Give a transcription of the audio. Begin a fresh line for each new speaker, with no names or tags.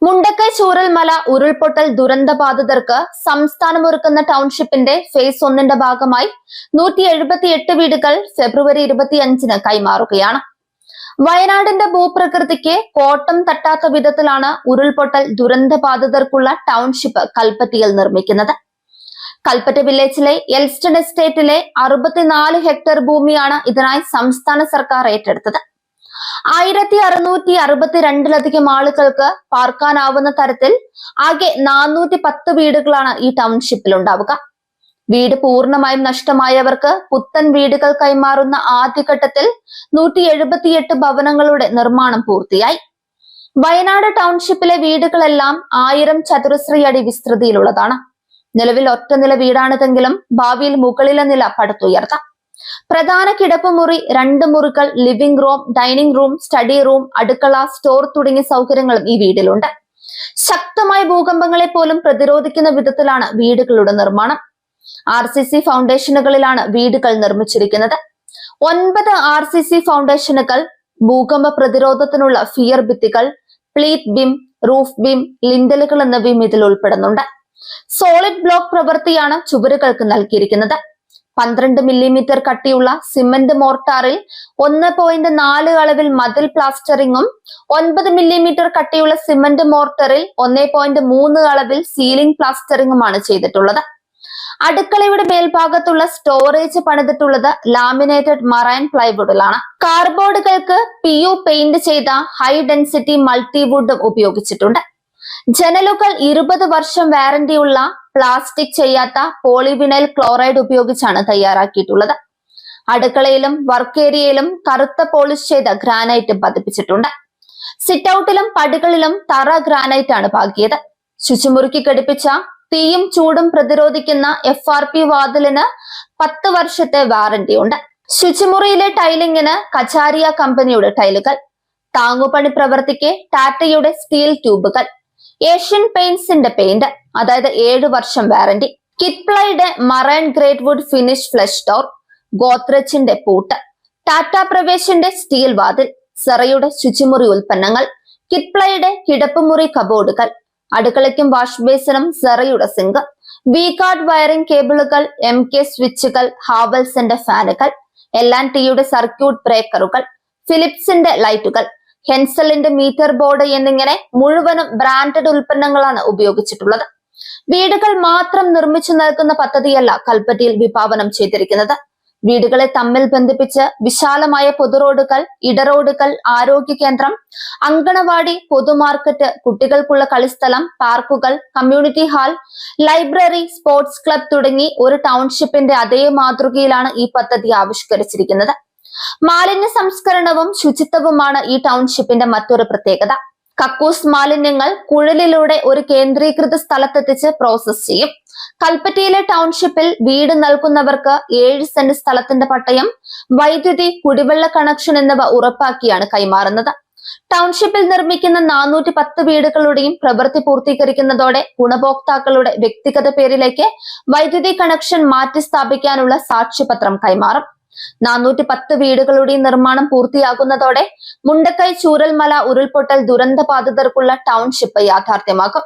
മുണ്ടക്കൈ ചൂരൽമല ഉരുൾപൊട്ടൽ ദുരന്തബാധിതർക്ക് സംസ്ഥാനമൊരുക്കുന്ന ടൗൺഷിപ്പിന്റെ ഫേസ് 1 ഭാഗമായി 178 വീടുകൾ ഫെബ്രുവരി 25 കൈമാറുകയാണ്. വയനാടിന്റെ ഭൂപ്രകൃതിക്ക് കോട്ടം തട്ടാത്ത വിധത്തിലാണ് ഉരുൾപൊട്ടൽ ദുരന്തബാധിതർക്കുള്ള ടൗൺഷിപ്പ് കൽപ്പറ്റയിൽ നിർമ്മിക്കുന്നത്. കൽപ്പറ്റ വില്ലേജിലെ എൽസ്റ്റൺ എസ്റ്റേറ്റിലെ 64 ഹെക്ടർ ഭൂമിയാണ് ഇതിനായി സംസ്ഥാന സർക്കാർ ഏറ്റെടുത്തത്. 1662 ആളുകൾക്ക് പാർക്കാനാവുന്ന തരത്തിൽ ആകെ 410 വീടുകളാണ് ഈ ടൗൺഷിപ്പിൽ ഉണ്ടാവുക. വീട് പൂർണ്ണമായും നഷ്ടമായവർക്ക് പുത്തൻ വീടുകൾ കൈമാറുന്ന ആദ്യഘട്ടത്തിൽ 178 ഭവനങ്ങളുടെ നിർമ്മാണം പൂർത്തിയായി. വയനാട് ടൗൺഷിപ്പിലെ വീടുകളെല്ലാം 1000 ചതുരശ്രീ അടി വിസ്തൃതിയിലുള്ളതാണ്. നിലവിൽ ഒറ്റ നില വീടാണിതെങ്കിലും ഭാവിയിൽ മുകളിലെ നില പടുത്തുയർത്താം. പ്രധാന കിടപ്പുമുറി, 2 മുറികൾ, living room, dining room, study room, അടുക്കള, സ്റ്റോർ തുടങ്ങിയ സൗകര്യങ്ങളും ഈ വീട്ടിലുണ്ട്. ശക്തമായ ഭൂകമ്പങ്ങളെ പോലും പ്രതിരോധിക്കുന്ന വിധത്തിലാണ് വീടുകളുടെ നിർമ്മാണം. RCC ഫൗണ്ടേഷനുകളിലാണ് വീടുകൾ നിർമ്മിച്ചിരിക്കുന്നത്. 9 RCC ഫൗണ്ടേഷനുകൾ, ഭൂകമ്പ പ്രതിരോധത്തിനുള്ള ഫിയർ ഭിത്തികൾ, പ്ലീറ്റ് ബീം, റൂഫ് ബീം, ലിൻഡലുകൾ എന്നിവയും ഇതിൽ ഉൾപ്പെടുന്നുണ്ട്. സോളിഡ് ബ്ലോക്ക് പ്രവൃത്തിയാണ് ചുവരുകൾക്ക് നൽകിയിരിക്കുന്നത്. 12 മില്ലിമീറ്റർ കട്ടിയുള്ള സിമന്റ് മോർട്ടാറിൽ 1.4 അളവിൽ മതിൽ പ്ലാസ്റ്ററിങ്ങും 9 മില്ലിമീറ്റർ കട്ടിയുള്ള സിമന്റ് മോർട്ടറിൽ 1.3 അളവിൽ സീലിംഗ് പ്ലാസ്റ്ററിങ്ങുമാണ് ചെയ്തിട്ടുള്ളത്. അടുക്കളയുടെ മേൽഭാഗത്തുള്ള സ്റ്റോറേജ് പണിതിട്ടുള്ളത് ലാമിനേറ്റഡ് മറൈൻ പ്ലൈവുഡിലാണ്. കാർബോർഡുകൾക്ക് PU പെയിന്റ് ചെയ്ത ഹൈ ഡെൻസിറ്റി മൾട്ടിവുഡ് ഉപയോഗിച്ചിട്ടുണ്ട്. ജനലുകൾ 20 വർഷം വാറന്റിയുള്ള പ്ലാസ്റ്റിക് ചെയ്യാത്ത പോളിവിനൈൽ ക്ലോറൈഡ് ഉപയോഗിച്ചാണ് തയ്യാറാക്കിയിട്ടുള്ളത്. അടുക്കളയിലും വർക്ക് ഏരിയയിലും കറുത്ത പോളിഷ് ചെയ്ത ഗ്രാനൈറ്റ് പതിപ്പിച്ചിട്ടുണ്ട്. സിറ്റ് ഔട്ടിലും പടികളിലും തറ ഗ്രാനൈറ്റ് ആണ് പാകിയത്. ശുചിമുറിക്ക് ഘടിപ്പിച്ച തീയും ചൂടും പ്രതിരോധിക്കുന്ന FRP വാതിലിന് 10 വർഷത്തെ വാറന്റി ഉണ്ട്. ശുചിമുറിയിലെ ടൈലിങ്ങിന് കചാരിയ കമ്പനിയുടെ ടൈലുകൾ, താങ്ങുപണി പ്രവർത്തിക്ക് ടാറ്റയുടെ സ്റ്റീൽ ട്യൂബുകൾ, ഏഷ്യൻ പെയിന്റ്സിന്റെ പെയിന്റ്, അതായത് 7 വർഷം വാറന്റി, കിറ്റ്പ്ലൈയുടെ marine grade wood finish flush door, ഗോദ്രജിന്റെ പൂട്ട്, ടാറ്റ പ്രവേശിന്റെ സ്റ്റീൽ വാതിൽ, സെറയുടെ ശുചിമുറി ഉൽപ്പന്നങ്ങൾ, കിറ്റ്പ്ലൈയുടെ കിടപ്പുമുറി കബോർഡുകൾ, അടുക്കളയ്ക്കും വാഷ് ബേസിനും സെറയുടെ സിങ്ക്, V-ഗാർഡ് വയറിംഗ് കേബിളുകൾ, MK സ്വിച്ചുകൾ, ഹാവൽസിന്റെ ഫാനുകൾ, L&Tയുടെ സർക്യൂട്ട് ബ്രേക്കറുകൾ, ഫിലിപ്സിന്റെ ലൈറ്റുകൾ, ഹെൻസലിന്റെ മീറ്റർ ബോർഡ് എന്നിങ്ങനെ മുഴുവനും ബ്രാൻഡഡ് ഉൽപ്പന്നങ്ങളാണ് ഉപയോഗിച്ചിട്ടുള്ളത്. വീടുകൾ മാത്രം നിർമ്മിച്ചു നൽകുന്ന പദ്ധതിയല്ല കൽപ്പറ്റയിൽ വിഭാവനം ചെയ്തിരിക്കുന്നത്. വീടുകളെ തമ്മിൽ ബന്ധിപ്പിച്ച് വിശാലമായ പൊതുറോഡുകൾ, ഇടറോഡുകൾ, ആരോഗ്യ കേന്ദ്രം, അങ്കണവാടി, പൊതുമാർക്കറ്റ്, കുട്ടികൾക്കുള്ള കളിസ്ഥലം, പാർക്കുകൾ, community hall, library, sports club തുടങ്ങി ഒരു ടൗൺഷിപ്പിന്റെ അതേ മാതൃകയിലാണ് ഈ പദ്ധതി ആവിഷ്കരിച്ചിരിക്കുന്നത്. മാലിന്യ സംസ്കരണവും ശുചിത്വവുമാണ് ഈ ടൗൺഷിപ്പിന്റെ മറ്റൊരു പ്രത്യേകത. കക്കൂസ് മാലിന്യങ്ങൾ കുഴലിലൂടെ ഒരു കേന്ദ്രീകൃത സ്ഥലത്തെത്തിച്ച് പ്രോസസ് ചെയ്യും. കൽപ്പറ്റയിലെ ടൗൺഷിപ്പിൽ വീട് നൽകുന്നവർക്ക് 7 സെന്റ് സ്ഥലത്തിന്റെ പട്ടയം, വൈദ്യുതി, കുടിവെള്ള കണക്ഷൻ എന്നിവ ഉറപ്പാക്കിയാണ് കൈമാറുന്നത്. ടൗൺഷിപ്പിൽ നിർമ്മിക്കുന്ന 410 വീടുകളുടെയും പ്രവൃത്തി പൂർത്തീകരിക്കുന്നതോടെ ഗുണഭോക്താക്കളുടെ വ്യക്തിഗത പേരിലേക്ക് വൈദ്യുതി കണക്ഷൻ മാറ്റി സ്ഥാപിക്കാനുള്ള സാക്ഷ്യപത്രം കൈമാറും. 410 വീടുകളുടെ നിർമ്മാണം പൂർത്തിയാകുന്നതോടെ മുണ്ടക്കൈ ചൂരൽമല ഉരുൾപൊട്ടൽ ദുരന്തബാധിതർക്കുള്ള ടൗൺഷിപ്പ് യാഥാർത്ഥ്യമാകും.